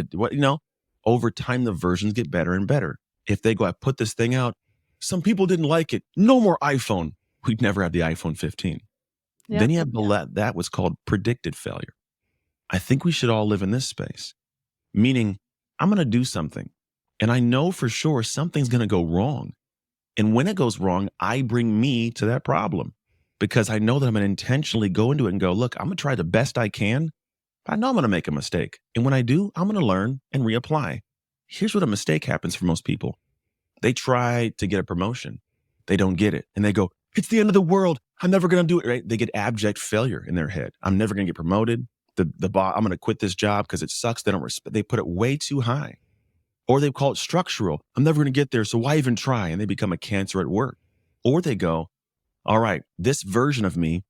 Speaker 2: over time, the versions get better and better. If they go, I put this thing out, some people didn't like it. No more iPhone. We'd never have the iPhone 15. Yeah. Then you have that what's called predicted failure. I think we should all live in this space, meaning I'm going to do something and I know for sure something's going to go wrong. And when it goes wrong, I bring me to that problem because I know that I'm going to intentionally go into it and go, look, I'm going to try the best I can. But I know I'm going to make a mistake. And when I do, I'm going to learn and reapply. Here's what a mistake happens for most people. They try to get a promotion. They don't get it. And they go, it's the end of the world. I'm never going to do it, right? They get abject failure in their head. I'm never going to get promoted. The boss, I'm going to quit this job because it sucks. They put it way too high. Or they call it structural. I'm never going to get there, so why even try? And they become a cancer at work. Or they go, all right, this version of me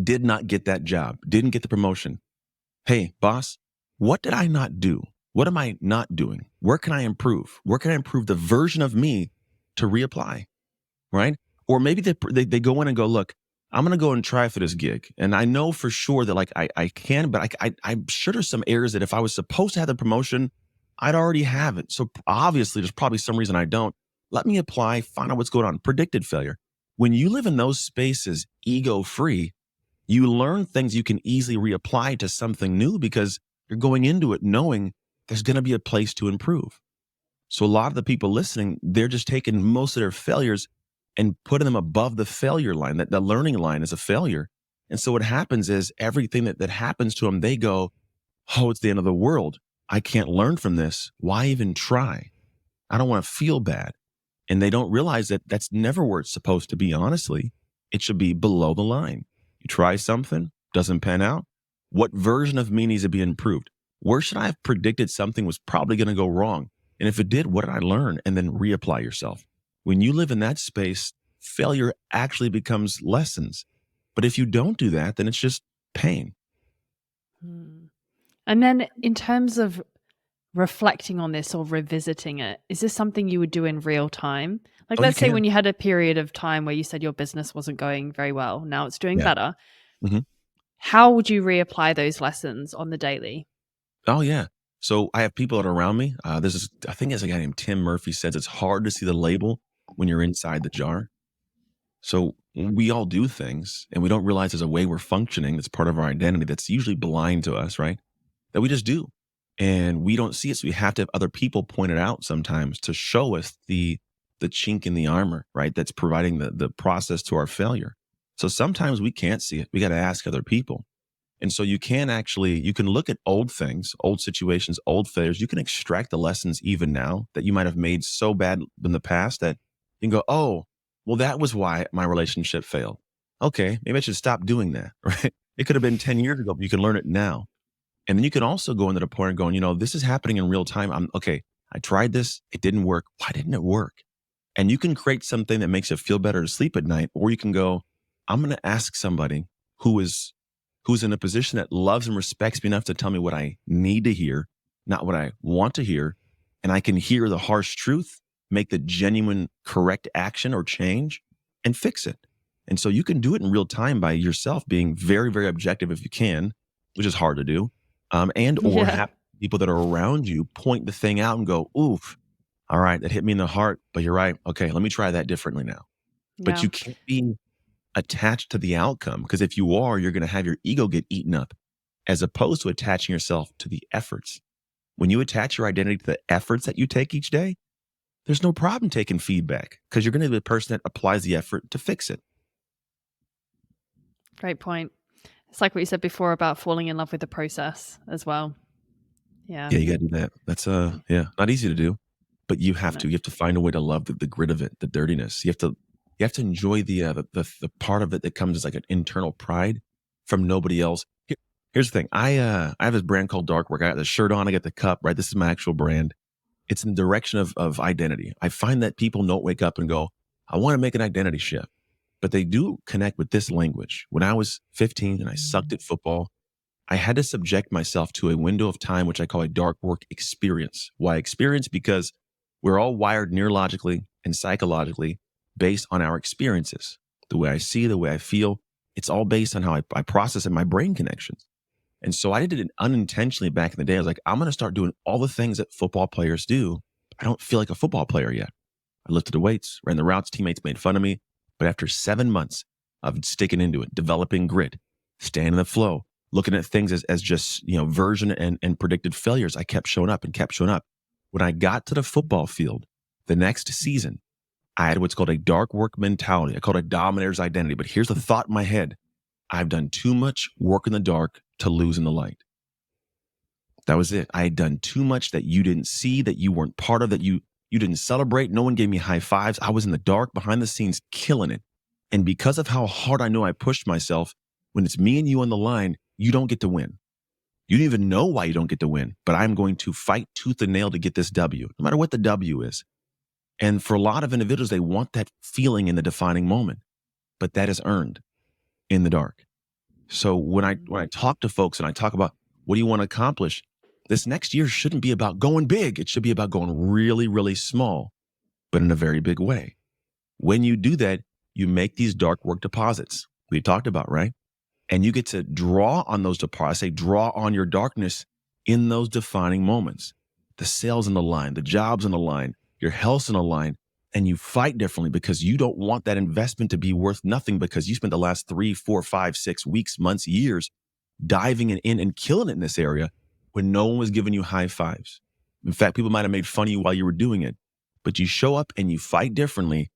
Speaker 2: did not get that job, didn't get the promotion. Hey, boss, what did I not do? What am I not doing? Where can I improve? Where can I improve the version of me to reapply, right? Or maybe they go in and go, look, I'm going to go and try for this gig. And I know for sure that like I can, but I'm sure there's some areas that if I was supposed to have the promotion, I'd already have it. So obviously there's probably some reason I don't. Let me apply, find out what's going on. Predicted failure. When you live in those spaces, ego-free, you learn things you can easily reapply to something new because you're going into it knowing there's going to be a place to improve. So a lot of the people listening, they're just taking most of their failures and putting them above the failure line. That the learning line is a failure. And so what happens is everything that happens to them, they go, oh, it's the end of the world. I can't learn from this. Why even try? I don't want to feel bad. And they don't realize that that's never where it's supposed to be, honestly. It should be below the line. You try something, doesn't pan out. What version of me needs to be improved? Where should I have predicted something was probably going to go wrong? And if it did, what did I learn? And then reapply yourself. When you live in that space, failure actually becomes lessons. But if you don't do that, then it's just pain.
Speaker 1: Hmm. And then in terms of reflecting on this or revisiting it, is this something you would do in real time? Like,
Speaker 2: Oh, you
Speaker 1: let's say
Speaker 2: can.
Speaker 1: when you had a period of time where you said your business wasn't going very well, now it's doing
Speaker 2: Yeah.
Speaker 1: better.
Speaker 2: Mhm.
Speaker 1: How would you reapply those lessons on the daily?
Speaker 2: Oh, yeah. So I have people that are around me. I think there's a guy named Tim Murphy says it's hard to see the label when you're inside the jar. So we all do things and we don't realize there's a way we're functioning that's part of our identity that's usually blind to us, right? That we just do. And we don't see it. So we have to have other people point it out sometimes to show us the chink in the armor, right? That's providing the process to our failure. So sometimes we can't see it. We got to ask other people. And so you can look at old things, old situations, old failures. You can extract the lessons even now that you might have made so bad in the past that you can go, oh, well, that was why my relationship failed. Okay, maybe I should stop doing that, right? It could have been 10 years ago, but you can learn it now. And then you can also go into the point of going, this is happening in real time. I tried this. It didn't work. Why didn't it work? And you can create something that makes it feel better to sleep at night, or you can go, I'm going to ask somebody who is who's in a position that loves and respects me enough to tell me what I need to hear, not what I want to hear. And I can hear the harsh truth, make the genuine correct action or change, and fix it. And so you can do it in real time by yourself being very, very objective if you can, which is hard to do. And or
Speaker 1: Yeah.
Speaker 2: have people that are around you point the thing out and go, oof, all right, that hit me in the heart, but you're right. Okay, let me try that differently now. But
Speaker 1: Yeah.
Speaker 2: you can't be attached to the outcome because if you are, you're going to have your ego get eaten up as opposed to attaching yourself to the efforts. When you attach your identity to the efforts that you take each day, there's no problem taking feedback because you're going to be the person that applies the effort to fix it.
Speaker 1: Great point. It's like what you said before about falling in love with the process as well. Yeah.
Speaker 2: Yeah, you got to do that. That's not easy to do, but you have
Speaker 1: No.
Speaker 2: to. You have to find a way to love the grit of it, the dirtiness. You have to enjoy the part of it that comes as like an internal pride from nobody else. Here's the thing. I have this brand called Dark Work. I got the shirt on. I got the cup. Right, this is my actual brand. It's in the direction of identity. I find that people don't wake up and go, I want to make an identity shift, but they do connect with this language. When I was 15 and I sucked at football, I had to subject myself to a window of time, which I call a dark work experience. Why experience? Because we're all wired neurologically and psychologically based on our experiences. The way I see, the way I feel, it's all based on how I process in my brain connections. And so I did it unintentionally back in the day. I was like, I'm going to start doing all the things that football players do. I don't feel like a football player yet. I lifted the weights, ran the routes, teammates made fun of me. But after 7 months of sticking into it, developing grit, staying in the flow, looking at things as just, version and predicted failures, I kept showing up and kept showing up. When I got to the football field the next season, I had what's called a dark work mentality. I called it a dominator's identity. But here's the thought in my head. I've done too much work in the dark to lose in the light. That was it. I had done too much that you didn't see, that you weren't part of, that you didn't celebrate. No one gave me high fives. I was in the dark behind the scenes killing it. And because of how hard I know I pushed myself, when it's me and you on the line, you don't get to win. You don't even know why you don't get to win, but I'm going to fight tooth and nail to get this W, no matter what the W is. And for a lot of individuals, they want that feeling in the defining moment, but that is earned in the dark. So when I talk to folks and I talk about what do you want to accomplish, this next year shouldn't be about going big. It should be about going really, really small, but in a very big way. When you do that, you make these dark work deposits we talked about, right? And you get to draw on those deposits. I say draw on your darkness in those defining moments. The sales in the line, the jobs in the line, your health's in the line, and you fight differently because you don't want that investment to be worth nothing because you spent the last 3, 4, 5, 6 weeks, months, years diving in and killing it in this area when no one was giving you high fives. In fact, people might have made fun of you while you were doing it, but you show up and you fight differently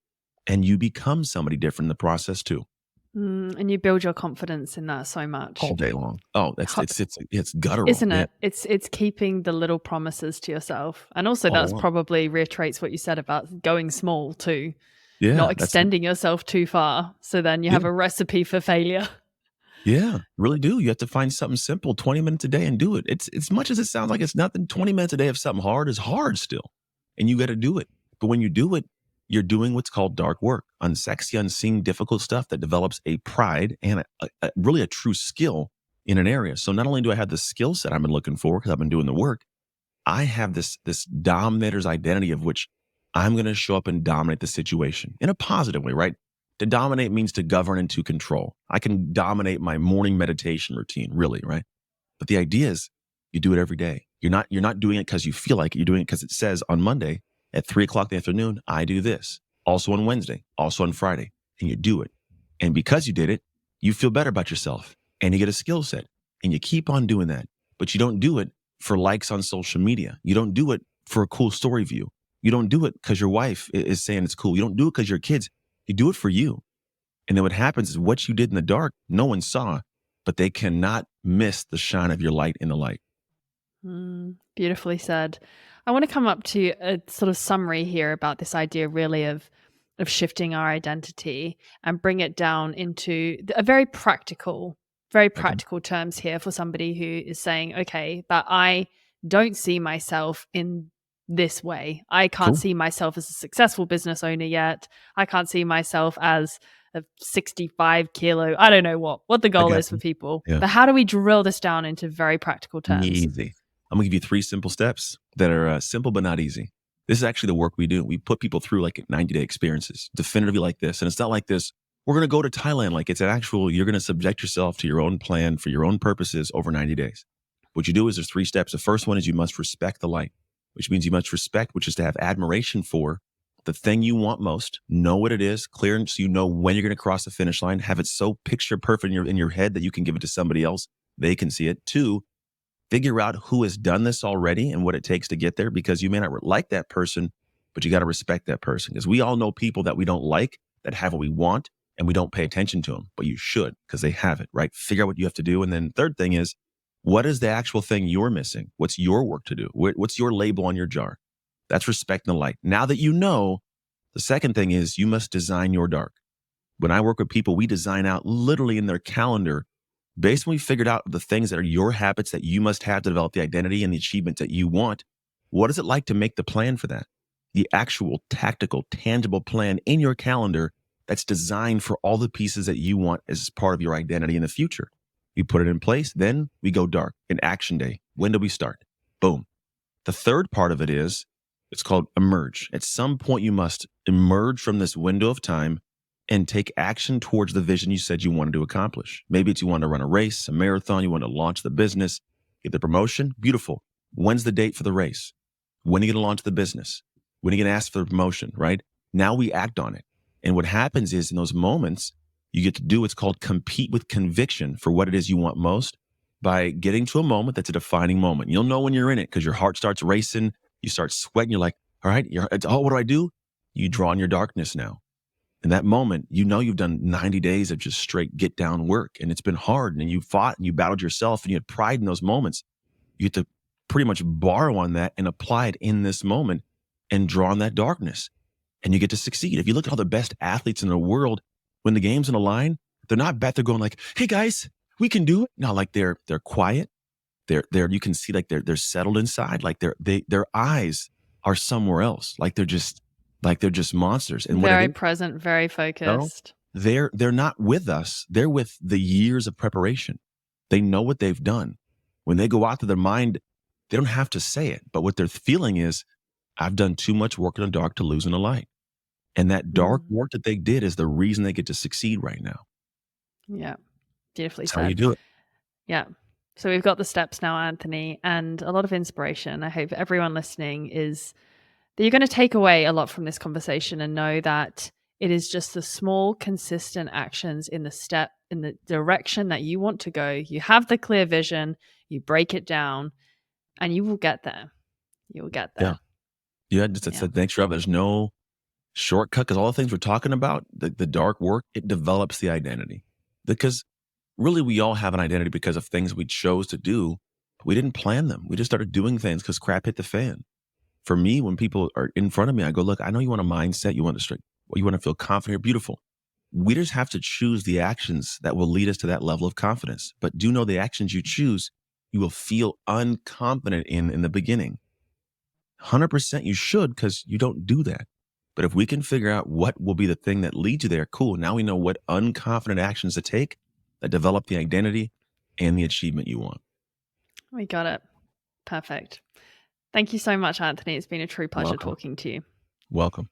Speaker 2: and you become somebody different in the process too.
Speaker 1: And you build your confidence in that so much.
Speaker 2: all day long. Oh,
Speaker 1: Ho-
Speaker 2: it's guttural.
Speaker 1: Isn't
Speaker 2: Yeah.
Speaker 1: it? It's keeping the little promises to yourself. And also
Speaker 2: All
Speaker 1: that's
Speaker 2: along.
Speaker 1: probably reiterates what you said about going small too, not
Speaker 2: Yeah.
Speaker 1: extending yourself too far. So then you
Speaker 2: Yeah.
Speaker 1: have a recipe for failure.
Speaker 2: Yeah, really do. You have to find something simple, 20 minutes a day and do it. It's as much as it sounds like it's nothing, 20 minutes a day of something hard is hard still. And you got to do it. But when you do it, you're doing what's called dark work, unsexy, unseen, difficult stuff that develops a pride and really a true skill in an area. So not only do I have the skill set I've been looking for because I've been doing the work, I have this dominator's identity of which I'm going to show up and dominate the situation in a positive way, right? To dominate means to govern and to control. I can dominate my morning meditation routine, really, right? But the idea is you do it every day. You're not doing it because you feel like it. You're doing it because it says on Monday at 3 o'clock in the afternoon, I do this. Also on Wednesday, also on Friday, and you do it. And because you did it, you feel better about yourself and you get a skill set and you keep on doing that. But you don't do it for likes on social media. You don't do it for a cool story view. You don't do it because your wife is saying it's cool. You don't do it because your kids. You do it for you. And then what happens is what you did in the dark, no one saw, but they cannot miss the shine of your light in the light.
Speaker 1: Beautifully said. I want to come up to a sort of summary here about this idea really of shifting our identity and bring it down into a very practical
Speaker 2: Okay.
Speaker 1: terms here for somebody who is saying, okay, but I don't see myself in this way. I can't
Speaker 2: Cool.
Speaker 1: see myself as a successful business owner yet. I can't see myself as a 65 kilo. I don't know what the
Speaker 2: I
Speaker 1: goal
Speaker 2: got
Speaker 1: is for
Speaker 2: you.
Speaker 1: people.
Speaker 2: Yeah.
Speaker 1: But how do we drill this down into very practical terms?
Speaker 2: Easy. I'm gonna give you 3 simple steps that are simple but not easy. This is actually the work we do. We put people through like 90-day experiences, definitively like this. And it's not like this, we're gonna go to Thailand. Like it's an actual, you're gonna subject yourself to your own plan for your own purposes over 90 days. What you do is there's 3 steps. The first one is you must respect the light, which means you must respect, which is to have admiration for the thing you want most, know what it is, clear, so you know when you're gonna cross the finish line, have it so picture perfect in your head that you can give it to somebody else. They can see it. 2, figure out who has done this already and what it takes to get there, because you may not like that person, but you got to respect that person, because we all know people that we don't like that have what we want and we don't pay attention to them, but you should, because they have it, right? Figure out what you have to do. And then third thing is, what is the actual thing you're missing? What's your work to do? What's your label on your jar? That's respecting the light. Now that you know, the second thing is you must design your dark. When I work with people, we design out literally in their calendar. Based on we figured out the things that are your habits that you must have to develop the identity and the achievements that you want, what is it like to make the plan for that? The actual tactical, tangible plan in your calendar that's designed for all the pieces that you want as part of your identity in the future. You put it in place, then we go dark, an action day. When do we start? Boom. The third part of it is, it's called emerge. At some point, you must emerge from this window of time and take action towards the vision you said you wanted to accomplish. Maybe it's you want to run a race, a marathon, you want to launch the business, get the promotion. Beautiful. When's the date for the race? When are you going to launch the business? When are you going to ask for the promotion, right? Now we act on it. And what happens is in those moments, you get to do what's called compete with conviction for what it is you want most by getting to a moment that's a defining moment. You'll know when you're in it because your heart starts racing, you start sweating, you're like, all right, what do I do? You draw in your darkness now. In that moment, you know you've done 90 days of just straight get down work, and it's been hard, and you fought and you battled yourself and you had pride in those moments. You get to pretty much borrow on that and apply it in this moment and draw on that darkness, and you get to succeed. If you look at all the best athletes in the world, when the game's on the line, they're not bet. They're going like, "Hey guys, we can do it." No, like they're quiet. They're you can see like they're settled inside. Like their eyes are somewhere else. Like they're just monsters. And what it
Speaker 1: Very
Speaker 2: is,
Speaker 1: present, very
Speaker 2: no,
Speaker 1: focused.
Speaker 2: they're not with us. They're with the years of preparation. They know what they've done. When they go out to their mind, they don't have to say it, but what they're feeling is, I've done too much work in the dark to lose in the light. And that dark
Speaker 1: Mm.
Speaker 2: work that they did is the reason they get to succeed right now.
Speaker 1: Yeah, beautifully
Speaker 2: That's how you
Speaker 1: said.
Speaker 2: do it.
Speaker 1: Yeah. So we've got the steps now, Anthony, and a lot of inspiration. I hope everyone listening is that you're going to take away a lot from this conversation and know that it is just the small, consistent actions in the direction that you want to go. You have the clear vision, you break it down, and you will get there. You will get
Speaker 2: Yeah.
Speaker 1: there.
Speaker 2: Yeah. Just
Speaker 1: Yeah.
Speaker 2: said, thanks, Rob. There's no shortcut, because all the things we're talking about, the dark work, it develops the identity. Because really, we all have an identity because of things we chose to do. We didn't plan them. We just started doing things because crap hit the fan. For me, when people are in front of me, I go, look, I know you want a mindset, you want to strength, you want to feel confident, beautiful. We just have to choose the actions that will lead us to that level of confidence. But do know the actions you choose, you will feel unconfident in the beginning. 100% you should, because you don't do that. But if we can figure out what will be the thing that leads you there, cool. Now we know what unconfident actions to take that develop the identity and the achievement you want.
Speaker 1: We got it. Perfect. Thank you so much, Anthony. It's been a true pleasure
Speaker 2: Welcome.
Speaker 1: talking to you.
Speaker 2: Welcome.